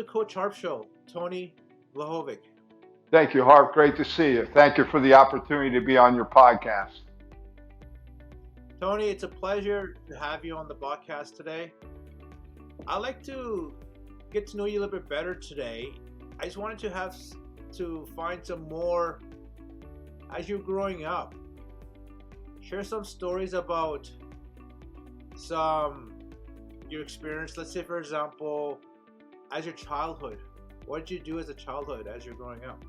the Coach Harp Show, Tony Vlahovic. Thank you, Harp. Great to see you. Thank you for the opportunity to be on your podcast. Tony, it's a pleasure to have you on the podcast today. I'd like to get to know you a little bit better today. I just wanted to find some more as you're growing up. Share some stories about your experience. Let's say, for example, as your childhood. What did you do as a childhood as you're growing up?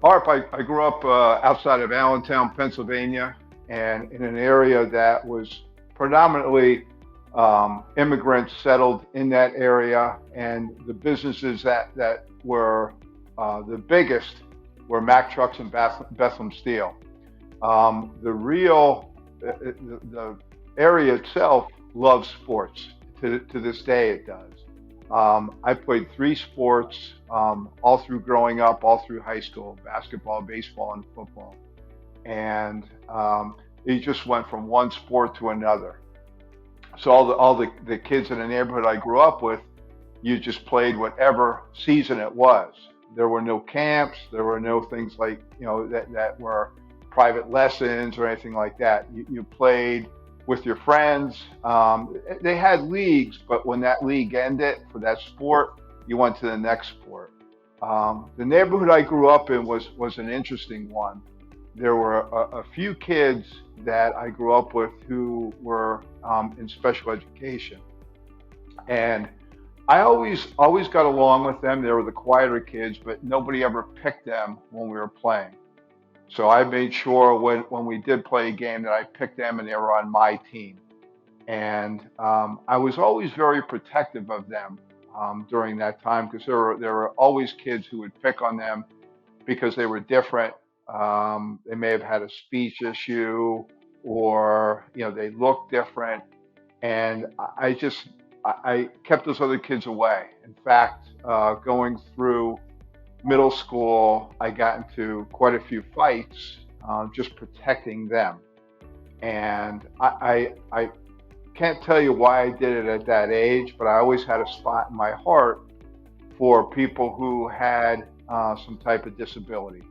Harp, I grew up outside of Allentown, Pennsylvania, and in an area that was predominantly immigrants settled in that area, and the businesses that were the biggest were Mack Trucks and Bethlehem Steel. The area itself loves sports. To this day, it does. I played three sports all through growing up, all through high school: basketball, baseball, and football. And it just went from one sport to another. So all the kids in the neighborhood I grew up with, you just played whatever season it was. There were no camps. There were no things like, that were private lessons or anything like that. You played with your friends. They had leagues, but when that league ended for that sport, you went to the next sport. The neighborhood I grew up in was an interesting one. There were a few kids that I grew up with who were in special education, and I always got along with them. They were the quieter kids, but nobody ever picked them when we were playing. So I made sure when we did play a game that I picked them and they were on my team. And I was always very protective of them during that time, because there were always kids who would pick on them because they were different. They may have had a speech issue, or they looked different, and I kept those other kids away. In fact, going through middle school, I got into quite a few fights just protecting them. And I can't tell you why I did it at that age, but I always had a spot in my heart for people who had some type of disability.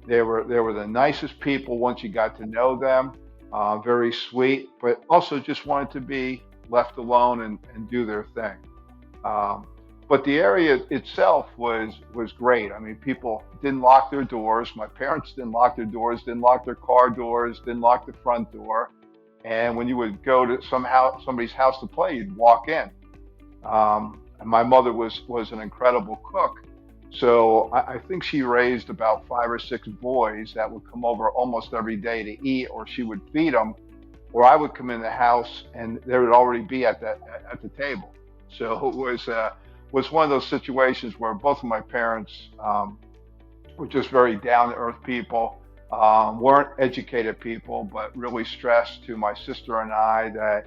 They were the nicest people once you got to know them, very sweet, but also just wanted to be left alone and do their thing. But the area itself was great. I mean, people didn't lock their doors. My parents didn't lock their doors, didn't lock their car doors, didn't lock the front door. And when you would go to somebody's house to play, you'd walk in. And my mother was an incredible cook. So I think she raised about 5 or 6 boys that would come over almost every day to eat, or she would feed them, or I would come in the house and they would already be at the table. So it was one of those situations where both of my parents were just very down to earth people, weren't educated people, but really stressed to my sister and I that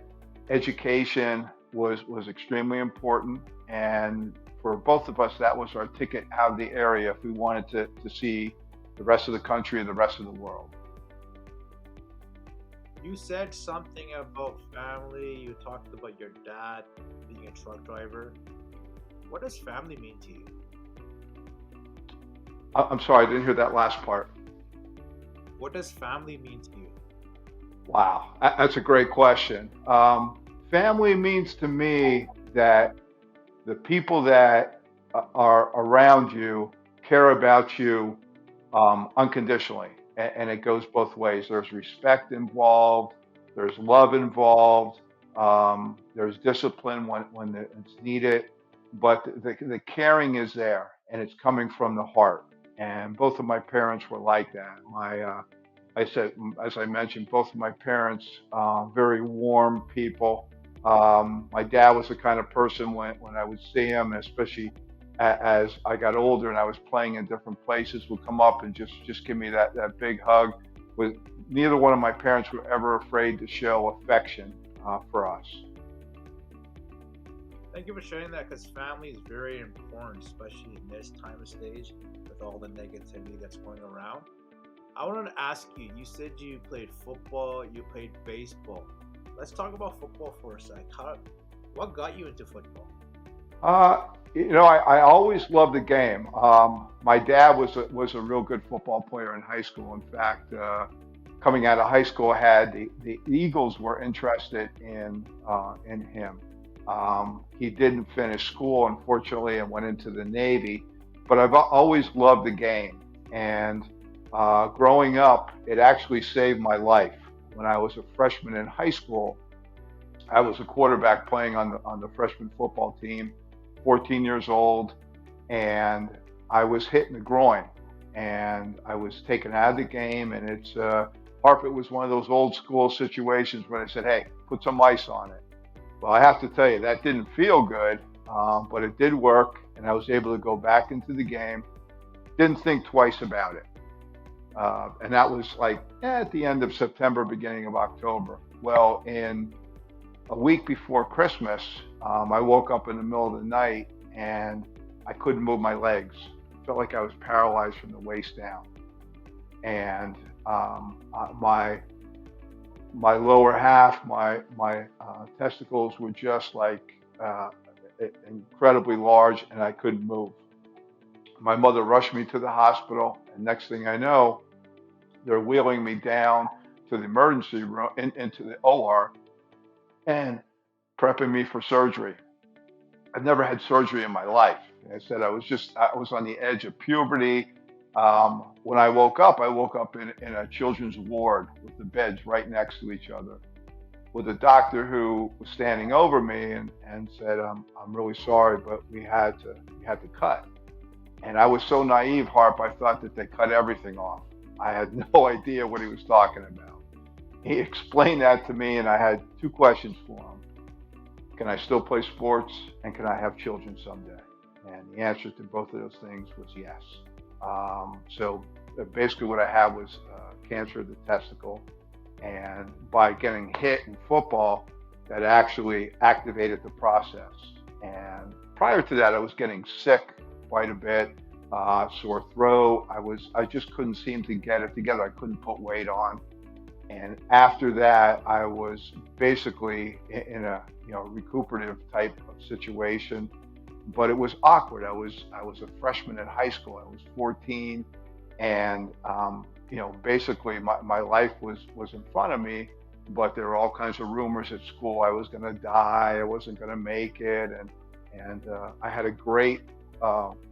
education was extremely important. And for both of us, that was our ticket out of the area if we wanted to see the rest of the country and the rest of the world. You said something about family. You talked about your dad being a truck driver. What does family mean to you? I'm sorry, I didn't hear that last part. What does family mean to you? Wow, that's a great question. Family means to me that the people that are around you care about you unconditionally. And it goes both ways. There's respect involved, there's love involved, there's discipline when it's needed, but the caring is there, and it's coming from the heart. And both of my parents were like that. As I mentioned, both of my parents, very warm people. My dad was the kind of person when I would see him, especially as I got older and I was playing in different places, would come up and just give me that big hug. Neither one of my parents were ever afraid to show affection for us. Thank you for sharing that, because family is very important, especially in this time of stage with all the negativity that's going around. I wanted to ask you, you said you played football, you played baseball. Let's talk about football for a sec. What got you into football? I always loved the game. My dad was a real good football player in high school. In fact, coming out of high school, had the Eagles were interested in him. He didn't finish school, unfortunately, and went into the Navy. But I've always loved the game, and growing up, it actually saved my life. When I was a freshman in high school, I was a quarterback playing on the freshman football team, 14 years old, and I was hit in the groin, and I was taken out of the game. And it's Harp. It was one of those old school situations where they said, "Hey, put some ice on it." Well, I have to tell you that didn't feel good, but it did work, and I was able to go back into the game. Didn't think twice about it, and that was like at the end of September, beginning of October. Well, in a week before Christmas, I woke up in the middle of the night and I couldn't move my legs. I felt like I was paralyzed from the waist down, and my lower half, my testicles were just like incredibly large, and I couldn't move. My mother rushed me to the hospital, and next thing I know, they're wheeling me down to the emergency room, into the OR, and prepping me for surgery. I've never had surgery in my life. I said I was on the edge of puberty. When I woke up in a children's ward with the beds right next to each other, with a doctor who was standing over me and said, I'm really sorry, but we had to cut. And I was so naive, Harp, I thought that they cut everything off. I had no idea what he was talking about. He explained that to me, and I had two questions for him. Can I still play sports, and can I have children someday? And the answer to both of those things was yes. So basically what I had was cancer of the testicle. And by getting hit in football, that actually activated the process. And prior to that, I was getting sick quite a bit, sore throat. I just couldn't seem to get it together. I couldn't put weight on. And after that, I was basically in a recuperative type of situation, but it was awkward. I was a freshman in high school. I was 14, and basically my life was in front of me, but there were all kinds of rumors at school. I was going to die. I wasn't going to make it, and I had a great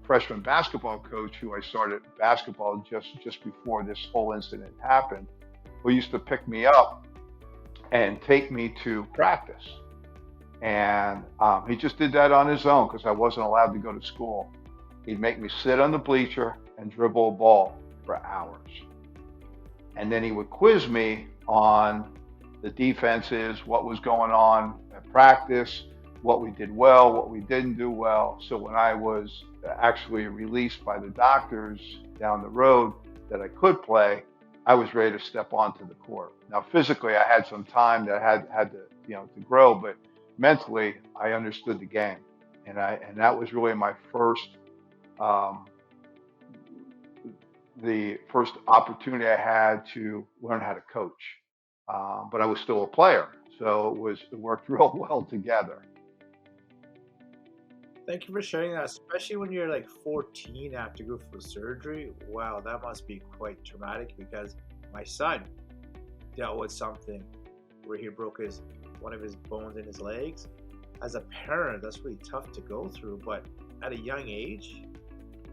freshman basketball coach who I started basketball just before this whole incident happened, who used to pick me up and take me to practice. And he just did that on his own because I wasn't allowed to go to school. He'd make me sit on the bleacher and dribble a ball for hours. And then he would quiz me on the defenses, what was going on at practice, what we did well, what we didn't do well. So when I was actually released by the doctors down the road that I could play, I was ready to step onto the court. Now, physically, I had some time that had to grow, but mentally, I understood the game, and that was really my the first opportunity I had to learn how to coach. But I was still a player, so it worked real well together. Thank you for sharing that, especially when you're like 14 after you go for surgery. Wow, that must be quite traumatic because my son dealt with something where he broke one of his bones in his legs. As a parent, that's really tough to go through, but at a young age,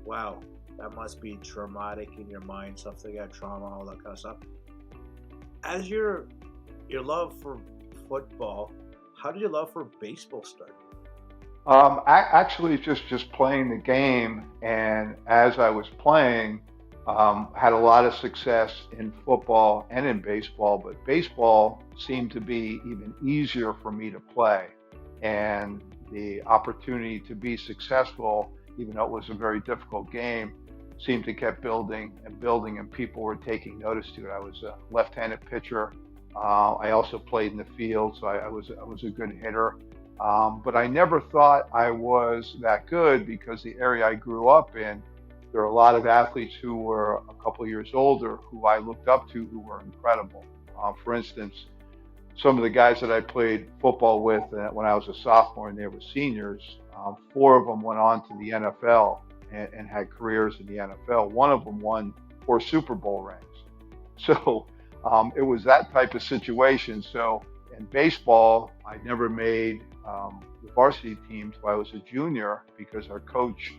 wow, that must be traumatic in your mind, stuff like that, trauma, all that kind of stuff. As your love for football, how did your love for baseball start? Actually, just playing the game, and as I was playing, had a lot of success in football and in baseball, but baseball seemed to be even easier for me to play. And the opportunity to be successful, even though it was a very difficult game, seemed to keep building and building, and people were taking notice to it. I was a left-handed pitcher. I also played in the field, so I was a good hitter. But I never thought I was that good because the area I grew up in, there are a lot of athletes who were a couple years older who I looked up to who were incredible. For instance, some of the guys that I played football with when I was a sophomore and they were seniors, four of them went on to the NFL and had careers in the NFL. One of them won 4 Super Bowl rings. So it was that type of situation. So in baseball, I never made the varsity team till I was a junior because our coach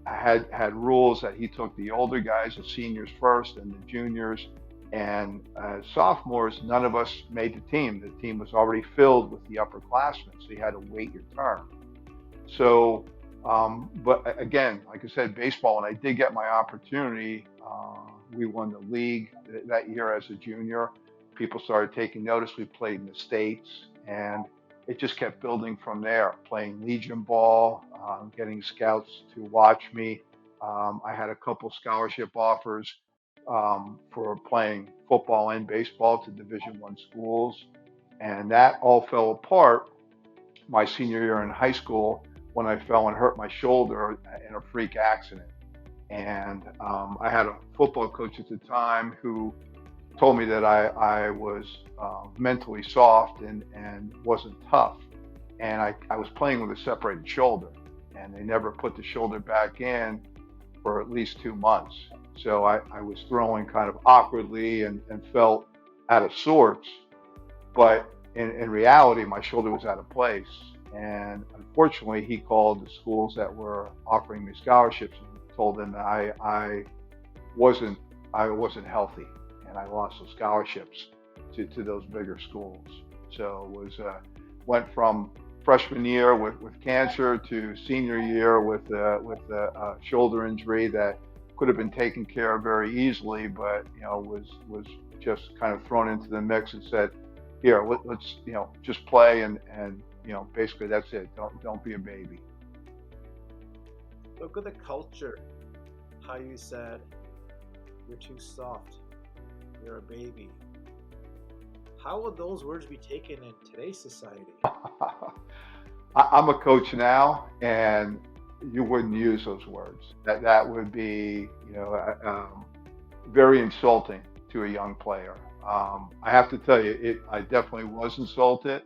had rules that he took the older guys, the seniors first, and the juniors. And as sophomores, none of us made the team. The team was already filled with the upperclassmen, so you had to wait your turn. So, but again, like I said, baseball, and I did get my opportunity. We won the league that year as a junior. People started taking notice. We played in the States, and it just kept building from there. Playing Legion ball, getting scouts to watch me. I had a couple scholarship offers for playing football and baseball to Division I schools, and that all fell apart my senior year in high school when I fell and hurt my shoulder in a freak accident. And I had a football coach at the time who told me that I was mentally soft and wasn't tough. And I was playing with a separated shoulder, and they never put the shoulder back in for at least 2 months. So I was throwing kind of awkwardly and felt out of sorts. But in reality, my shoulder was out of place. And unfortunately, he called the schools that were offering me scholarships and told them that I wasn't healthy, and I lost the scholarships to those bigger schools. So it was went from freshman year with cancer to senior year with a shoulder injury that could have been taken care of very easily, but was just kind of thrown into the mix and said, here, let's just play and basically that's it. Don't be a baby. Look at the culture. How you said you're too soft. You're a baby. How would those words be taken in today's society? I'm a coach now, and you wouldn't use those words. That would be, very insulting to a young player. I have to tell you, I definitely was insulted,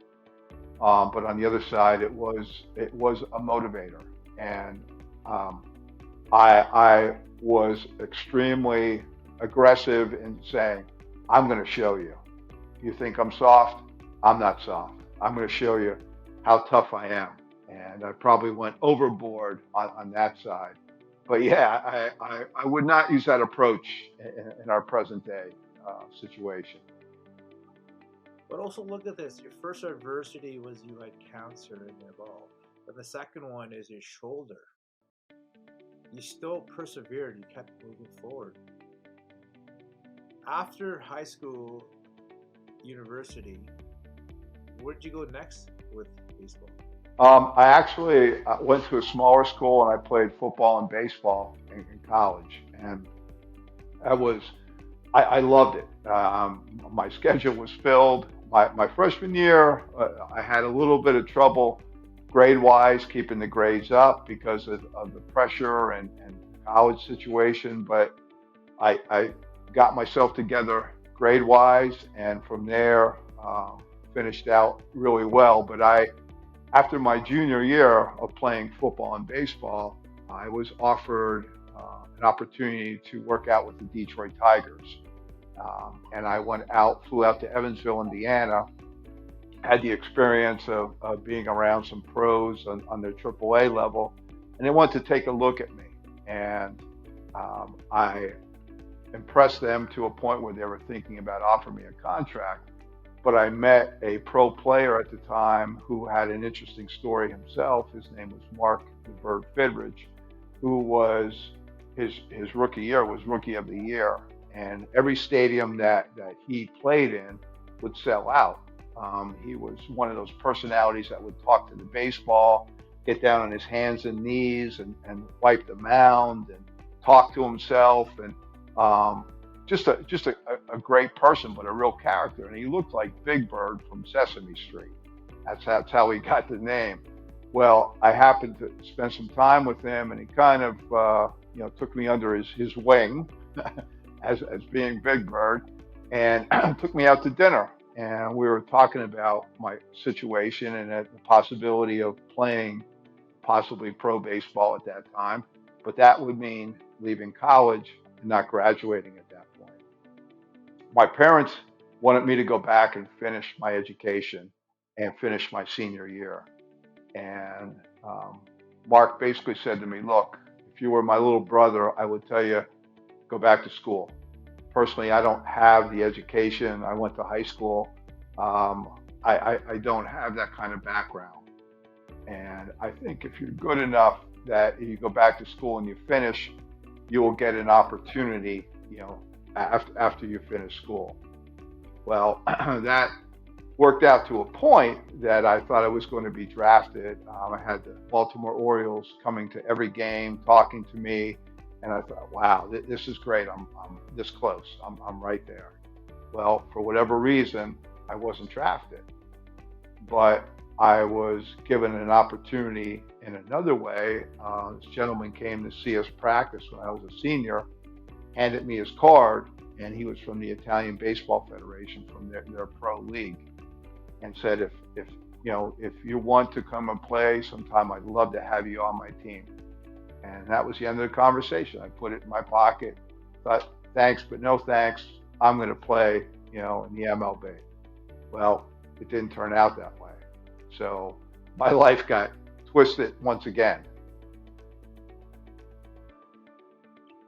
but on the other side, it was a motivator, and I was extremely aggressive in saying, I'm going to show you. You think I'm soft? I'm not soft. I'm going to show you how tough I am. And I probably went overboard on that side. But yeah, I would not use that approach in our present day situation. But also look at this. Your first adversity was you had cancer in your ball. But the second one is your shoulder. You still persevered. You kept moving forward. After high school, university, where did you go next with baseball? I actually went to a smaller school and I played football and baseball in college, and I loved it. My schedule was filled. My freshman year, I had a little bit of trouble grade-wise, keeping the grades up because of the pressure and college situation, but I got myself together grade-wise, and from there finished out really well. But after my junior year of playing football and baseball, I was offered an opportunity to work out with the Detroit Tigers. And I flew out to Evansville, Indiana, had the experience of being around some pros on their AAA level, and they wanted to take a look at me. And I impressed them to a point where they were thinking about offering me a contract. But I met a pro player at the time who had an interesting story himself. His name was Mark the Bird Fidrich, who was his rookie year was Rookie of the Year. And every stadium that he played in would sell out. He was one of those personalities that would talk to the baseball, get down on his hands and knees and wipe the mound and talk to himself, and just a great person, but a real character. And he looked like Big Bird from Sesame Street. That's how he got the name. Well, I happened to spend some time with him, and he kind of took me under his wing as being Big Bird, and took me out to dinner. and we were talking about my situation and the possibility of playing possibly pro baseball at that time. But that would mean leaving college and not graduating at that point. My parents wanted me to go back and finish my education and finish my senior year. And Mark basically said to me, look, if you were my little brother, I would tell you, go back to school. Personally, I don't have the education. I went to high school. I don't have that kind of background. And I think if you're good enough that you go back to school and you finish, you will get an opportunity, after you finish school. Well, that worked out to a point that I thought I was going to be drafted. I had the Baltimore Orioles coming to every game, talking to me, and I thought, wow, this is great. I'm this close. I'm right there. Well, for whatever reason, I wasn't drafted, but I was given an opportunity in another way. This gentleman came to see us practice when I was a senior, handed me his card, and he was from the Italian Baseball Federation, from their pro league, and said, if you want to come and play sometime, I'd love to have you on my team. And that was the end of the conversation. I put it in my pocket, thought, thanks, but no thanks. I'm going to play, in the MLB. Well, it didn't turn out that way. So my life got twisted once again.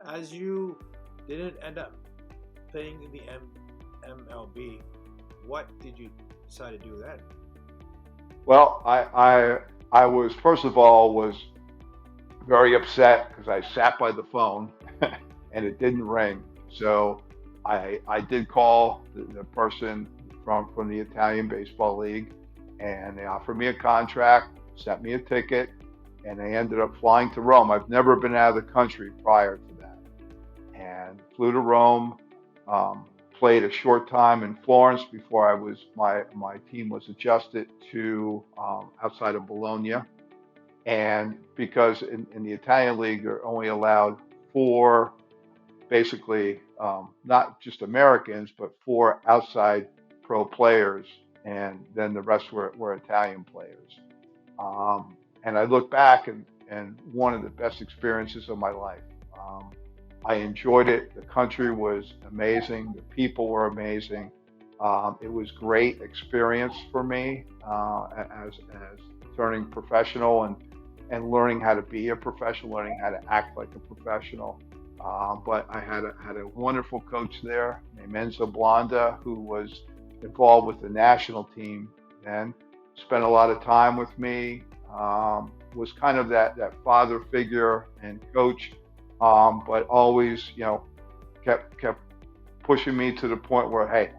As you didn't end up playing in the MLB, what did you decide to do then? Well, I was, first of all, was very upset because I sat by the phone and it didn't ring. So I did call the person from the Italian Baseball League, and they offered me a contract, sent me a ticket, and I ended up flying to Rome. I've never been out of the country prior to that, and flew to Rome. Played a short time in Florence before my team was adjusted to outside of Bologna. And because in the Italian league, they're only allowed four, basically, not just Americans, but four outside pro players, and then the rest were Italian players. And I look back and one of the best experiences of my life. I enjoyed it. The country was amazing. The people were amazing. It was great experience for me as turning professional and learning how to be a professional, learning how to act like a professional. But I had a wonderful coach there named Enzo Blanda, who was involved with the national team then, spent a lot of time with me, was kind of that father figure and coach, but always, kept pushing me to the point where, hey,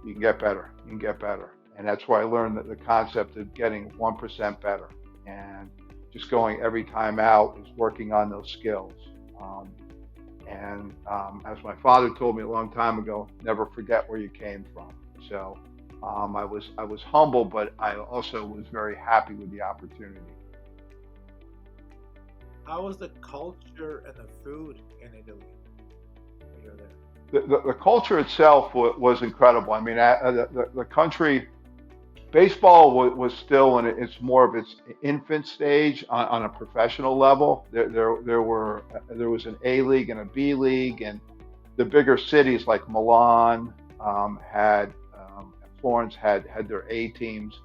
you can get better, you can get better. And that's where I learned that the concept of getting 1% better and just going every time out is working on those skills. As my father told me a long time ago, never forget where you came from. So I was humble, but I also was very happy with the opportunity. How was the culture and the food in Italy when you were there? The culture itself was incredible. I mean, the country, baseball was still in its more of its infant stage on a professional level. There was an A league and a B league, and the bigger cities like Milan had Florence had their A teams.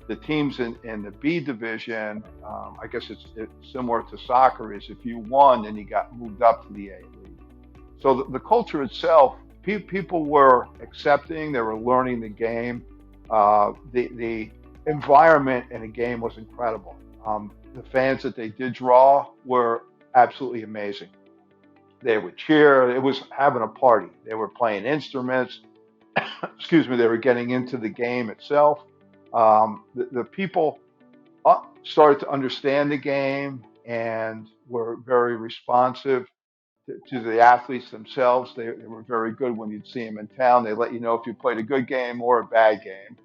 The teams in the B division, I guess it's similar to soccer, is if you won, then you got moved up to the A league. So the culture itself, people were accepting, they were learning the game. The environment in a game was incredible. The fans that they did draw were absolutely amazing. They would cheer. It was having a party. They were playing instruments. Excuse me. They were getting into the game itself. The people started to understand the game and were very responsive to the athletes themselves. They were very good when you'd see them in town. They let you know if you played a good game or a bad game.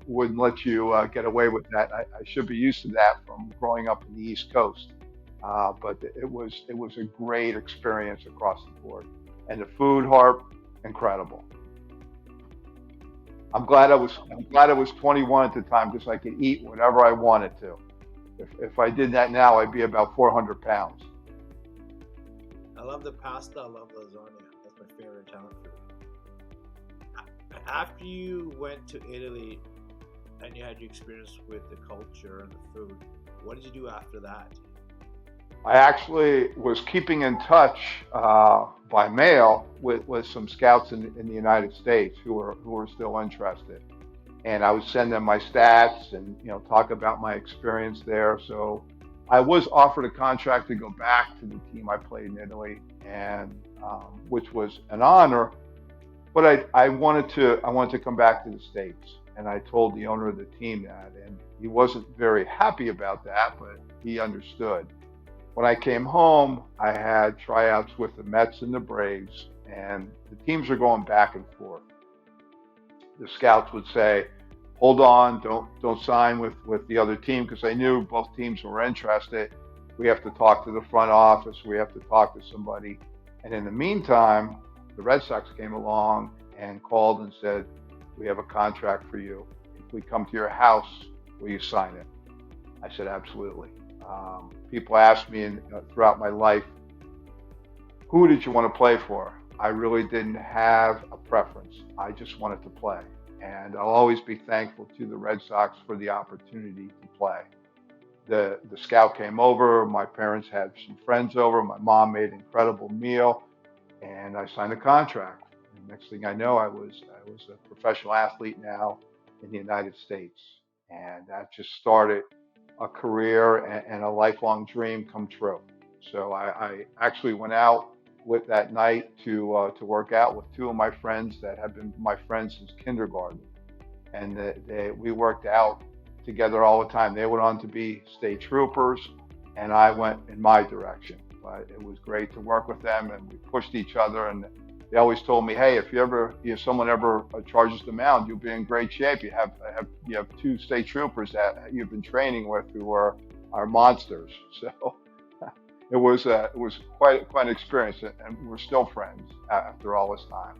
Wouldn't let you get away with that. I should be used to that from growing up in the East Coast. But it was a great experience across the board, and the food, Harp, incredible. I'm glad I was 21 at the time because I could eat whatever I wanted to. If I did that now, I'd be about 400 pounds. I love the pasta. I love lasagna. That's my favorite Italian food. After you went to Italy and you had your experience with the culture and the food, what did you do after that? I actually was keeping in touch by mail with some scouts in the United States who were still interested, and I would send them my stats and talk about my experience there. So I was offered a contract to go back to the team I played in Italy, and which was an honor. But I wanted to come back to the States, and I told the owner of the team that, and he wasn't very happy about that, but he understood. When I came home, I had tryouts with the Mets and the Braves, and the teams are going back and forth. The scouts would say, "Hold on, don't sign with the other team," because they knew both teams were interested. We have to talk to the front office. We have to talk to somebody. And in the meantime, the Red Sox came along and called and said, "We have a contract for you. If we come to your house, will you sign it?" I said, "Absolutely." People asked me throughout my life, "Who did you want to play for?" I really didn't have a preference. I just wanted to play. And I'll always be thankful to the Red Sox for the opportunity to play. The scout came over. My parents had some friends over. My mom made an incredible meal, and I signed a contract. And next thing I know, I was a professional athlete now in the United States, and that just started a career and a lifelong dream come true. So I actually went out with that night to work out with two of my friends that have been my friends since kindergarten, and we worked out together all the time. They went on to be state troopers, and I went in my direction. But it was great to work with them, and we pushed each other. And they always told me, "Hey, if someone ever charges the mound, you'll be in great shape. You have two state troopers that you've been training with who are monsters." So it was quite an experience, and we're still friends after all this time.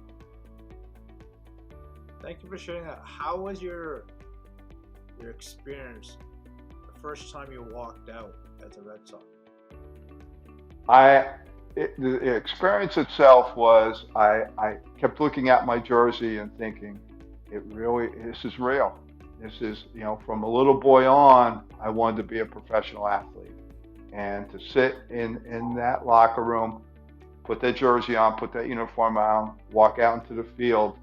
Thank you for sharing that. How was your experience the first time you walked out as a Red Sox? I the experience itself was I kept looking at my jersey and thinking, this is real. This is, from a little boy on, I wanted to be a professional athlete. And to sit in that locker room, put that jersey on, put that uniform on, walk out into the field,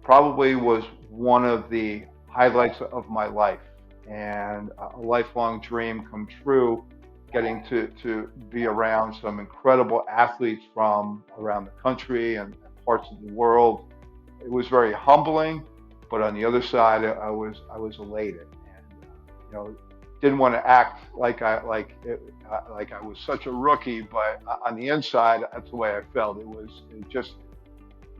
probably was one of the highlights of my life, and a lifelong dream come true, getting to be around some incredible athletes from around the country and parts of the world. It was very humbling, but on the other side, I was elated, and didn't want to act like I was such a rookie, but on the inside, that's the way I felt. It just,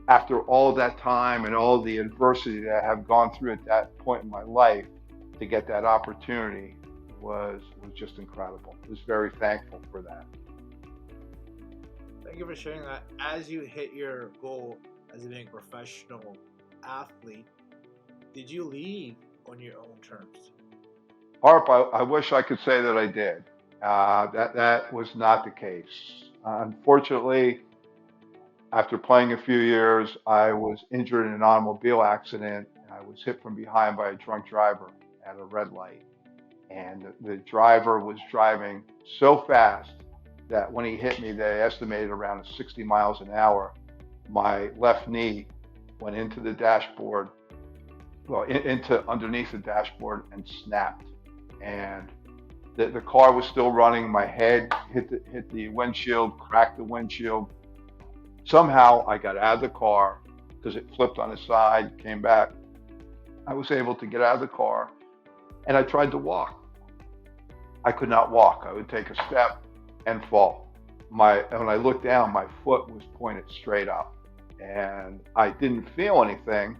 after all that time and all the adversity that I have gone through at that point in my life, to get that opportunity was just incredible. I was very thankful for that. Thank you for sharing that. As you hit your goal as being a professional athlete, did you leave on your own terms? Harp, I wish I could say that I did. That was not the case. Unfortunately, after playing a few years, I was injured in an automobile accident. I was hit from behind by a drunk driver at a red light. And the driver was driving so fast that when he hit me, they estimated around 60 miles an hour. My left knee went into the dashboard, well, into underneath the dashboard, and snapped. And the car was still running. My head hit the windshield, cracked the windshield. Somehow I got out of the car because it flipped on its side, came back. I was able to get out of the car, and I tried to walk. I could not walk. I would take a step and fall. When I looked down, my foot was pointed straight up, and I didn't feel anything.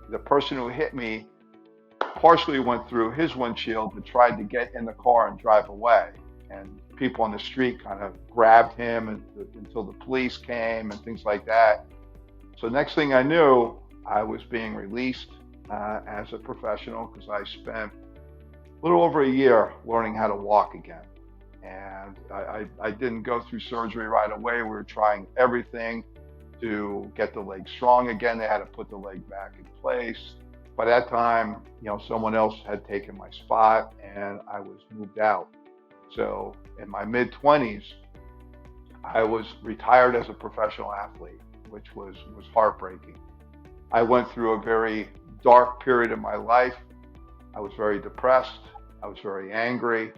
The person who hit me partially went through his windshield and tried to get in the car and drive away. And people on the street kind of grabbed him until the police came and things like that. So next thing I knew, I was being released as a professional because I spent a little over a year learning how to walk again. And I didn't go through surgery right away. We were trying everything to get the leg strong again. They had to put the leg back in place. By that time, someone else had taken my spot and I was moved out. So in my mid 20s, I was retired as a professional athlete, which was heartbreaking. I went through a very dark period of my life. I was very depressed. I was very angry.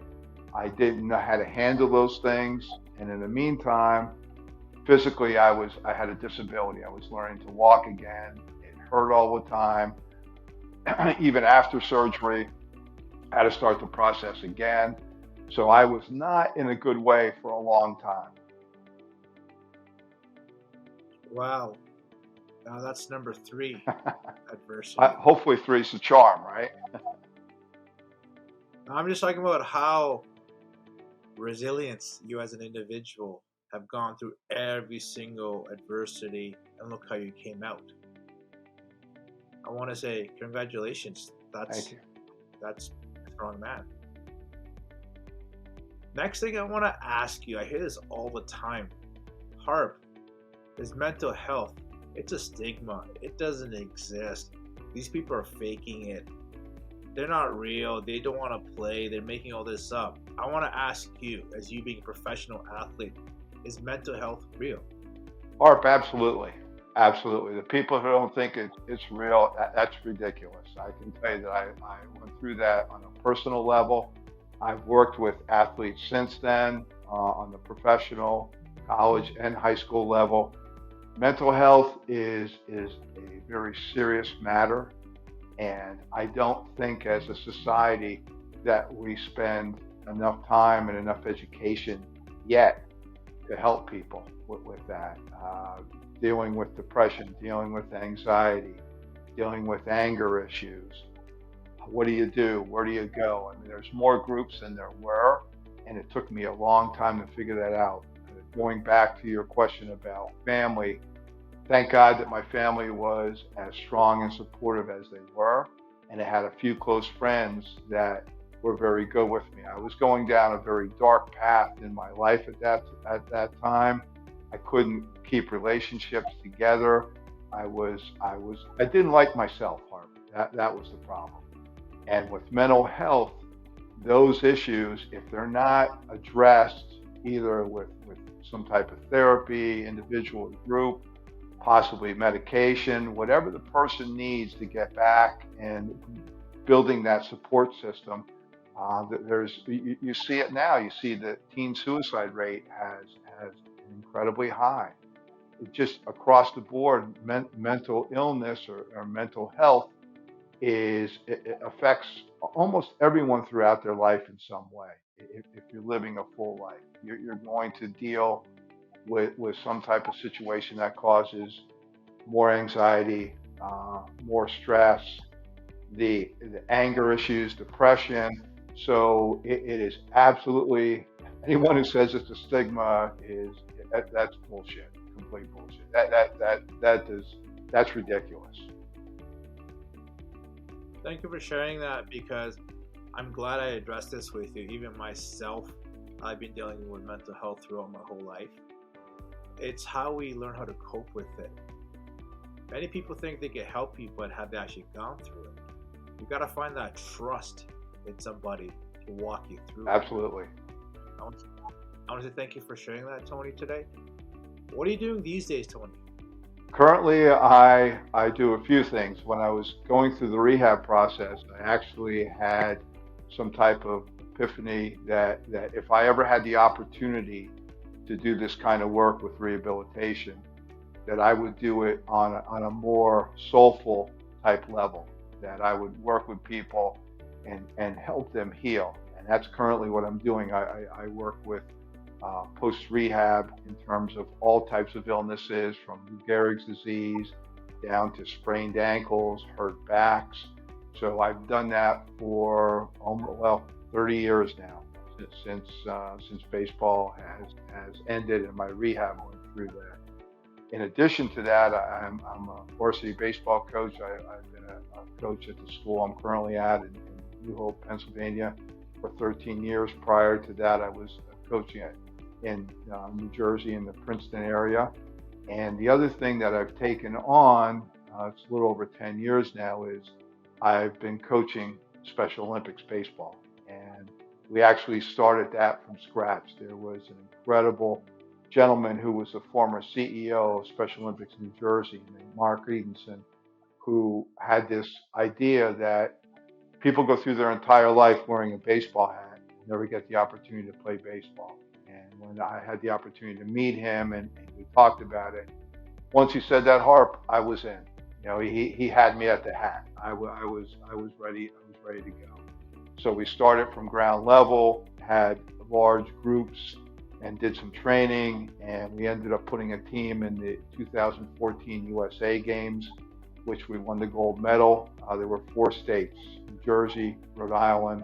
I didn't know how to handle those things. And in the meantime, physically, I had a disability. I was learning to walk again. It hurt all the time. Even after surgery, I had to start the process again. So I was not in a good way for a long time. Wow. Now that's number 3, adversity. Hopefully 3 is the charm, right? I'm just talking about how resilience you as an individual have gone through every single adversity, and look how you came out. I want to say congratulations. Thank you. That's a strong man. Next thing I want to ask you, I hear this all the time. Harp, is mental health. It's a stigma. It doesn't exist. These people are faking it. They're not real. They don't want to play. They're making all this up. I want to ask you, as you being a professional athlete, is mental health real? Harp, absolutely. Absolutely. The people who don't think it's real, that's ridiculous. I can tell you that I went through that on a personal level. I've worked with athletes since then on the professional, college, and high school level. Mental health is a very serious matter, and I don't think as a society that we spend enough time and enough education yet to help people with that. Dealing with depression, dealing with anxiety, dealing with anger issues. What do you do? Where do you go? I mean, there's more groups than there were, and it took me a long time to figure that out. Going back to your question about family, thank God that my family was as strong and supportive as they were, and I had a few close friends that were very good with me. I was going down a very dark path in my life at that time. I couldn't keep relationships together. I didn't like myself, Harp. That was the problem. And with mental health, those issues, if they're not addressed either with some type of therapy, individual group, possibly medication, whatever the person needs to get back and building that support system, you see it now. You see the teen suicide rate has incredibly high. It just across the board, mental illness or mental health it affects almost everyone throughout their life in some way. If you're living a full life, you're going to deal with some type of situation that causes more anxiety, more stress, the anger issues, depression. So it is absolutely, anyone who says it's a stigma that's bullshit, complete bullshit. That's ridiculous. Thank you for sharing that, because I'm glad I addressed this with you. Even myself, I've been dealing with mental health throughout my whole life. It's how we learn how to cope with it. Many people think they can help you, but have they actually gone through it? You got to find that trust in somebody to walk you through Absolutely. it. I want to say thank you for sharing that, Tony, today. What are you doing these days, Tony? Currently, I do a few things. When I was going through the rehab process, I actually had some type of epiphany that if I ever had the opportunity to do this kind of work with rehabilitation, that I would do it on a more soulful type level, that I would work with people and help them heal. And that's currently what I'm doing. I work with post-rehab in terms of all types of illnesses, from Lou Gehrig's disease down to sprained ankles, hurt backs. So I've done that for 30 years now, since baseball has ended and my rehab went through that. In addition to that, I'm a varsity baseball coach. I've been a coach at the school I'm currently at in New Hope, Pennsylvania, for 13 years. Prior to that, I was coaching in New Jersey in the Princeton area. And the other thing that I've taken on, it's a little over 10 years now, is I've been coaching Special Olympics baseball. And we actually started that from scratch. There was an incredible gentleman who was a former CEO of Special Olympics New Jersey named Mark Edenson, who had this idea that people go through their entire life wearing a baseball hat and never get the opportunity to play baseball. And when I had the opportunity to meet him and we talked about it, once he said that, Harp, I was in. You know, he had me at the hat. I was ready. I was ready to go. So we started from ground level, had large groups, and did some training. And we ended up putting a team in the 2014 USA Games, which we won the gold medal. There were 4 states: New Jersey, Rhode Island,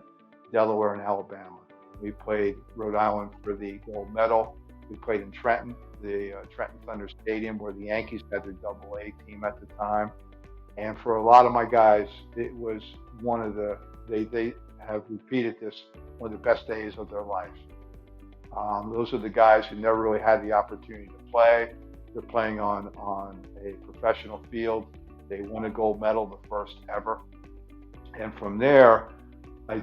Delaware, and Alabama. We played Rhode Island for the gold medal. We played in Trenton, the Trenton Thunder Stadium, where the Yankees had their AA team at the time. And for a lot of my guys, it was one of the, they have repeated this, one of the best days of their life. Those are the guys who never really had the opportunity to play. They're playing on a professional field. They won a gold medal, the first ever. And from there, I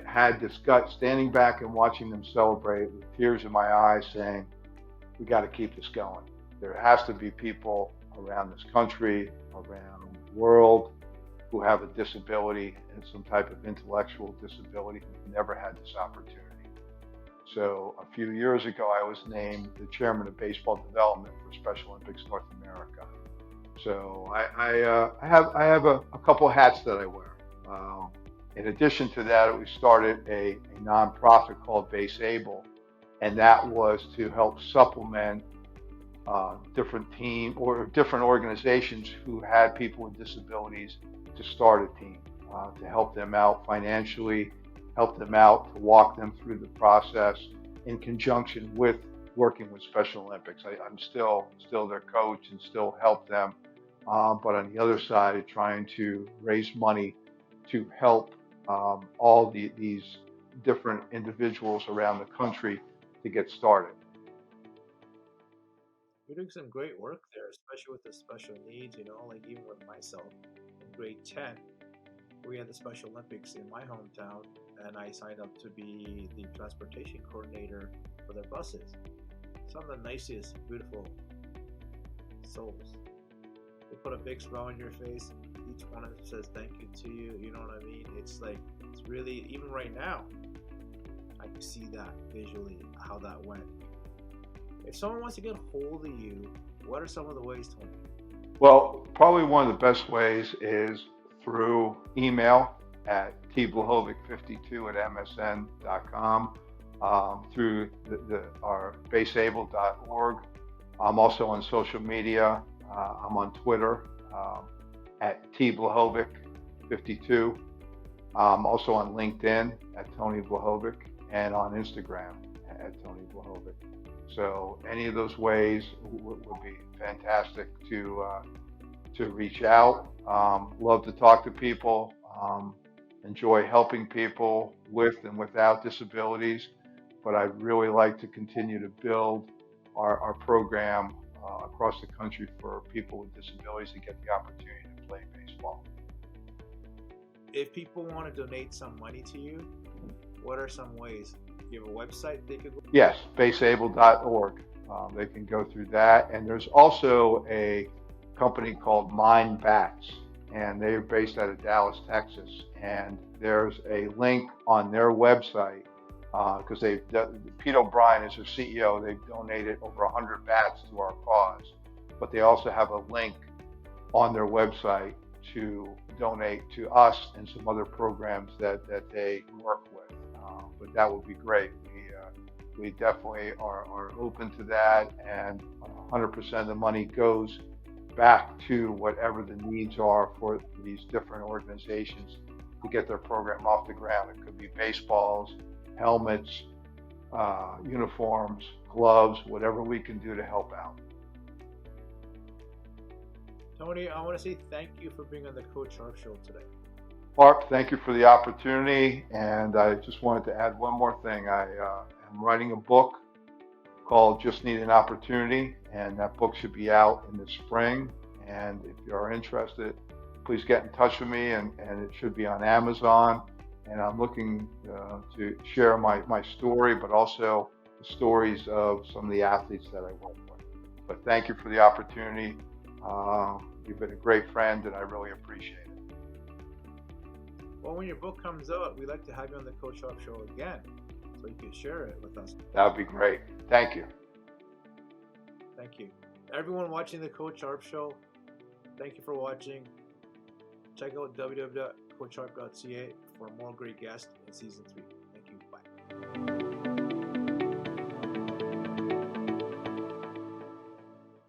had this gut standing back and watching them celebrate with tears in my eyes saying, we got to keep this going. There has to be people around this country, around the world, who have a disability and some type of intellectual disability who never had this opportunity. So a few years ago, I was named the chairman of baseball development for Special Olympics North America. So I have a couple of hats that I wear. In addition to that, we started a nonprofit called Base Able, and that was to help supplement different team or different organizations who had people with disabilities to start a team, to help them out financially, help them out to walk them through the process in conjunction with working with Special Olympics. I'm still their coach and still help them, but on the other side, trying to raise money to help all these different individuals around the country to get started. You're doing some great work there, especially with the special needs, you know, like even with myself in grade 10, we had the Special Olympics in my hometown, and I signed up to be the transportation coordinator for their buses. Some of the nicest, beautiful souls. They put a big smile on your face. Each one of them says thank you to you. You know what I mean? It's like, it's really, even right now, I can see that visually, how that went. If someone wants to get a hold of you, what are some of the ways, Tony? Well, probably one of the best ways is through email at tblahovic52@msn.com, through our baseable.org. I'm also on social media. I'm on Twitter at tblahovic52. I'm also on LinkedIn at Tony Vlahovic and on Instagram at Tony Vlahovic. So any of those ways would be fantastic to reach out. Love to talk to people. Enjoy helping people with and without disabilities. But I'd really like to continue to build our program across the country for people with disabilities to get the opportunity to play baseball. If people want to donate some money to you, what are some ways? Do you have a website they could go? Yes, baseable.org. They can go through that. And there's also a company called Mind Bats, and they're based out of Dallas, Texas. And there's a link on their website because Pete O'Brien is their CEO. They've donated over 100 bats to our cause. But they also have a link on their website to donate to us and some other programs that they work with. But that would be great. We definitely are open to that, and 100% of the money goes back to whatever the needs are for these different organizations to get their program off the ground. It could be baseballs, helmets, uniforms, gloves, whatever we can do to help out. Tony, I want to say thank you for being on the Coach Harp Show today. Harp, thank you for the opportunity. And I just wanted to add one more thing. I am writing a book called Just Need an Opportunity, and that book should be out in the spring. And if you are interested, please get in touch with me, and it should be on Amazon. And I'm looking to share my story, but also the stories of some of the athletes that I work with. But thank you for the opportunity. You've been a great friend, and I really appreciate it. Well, when your book comes out, we'd like to have you on the Coach Harp Show again, so you can share it with us. That would be great. Thank you. Thank you. Everyone watching the Coach Harp Show, thank you for watching. Check out www.coachharp.ca for more great guests in Season 3.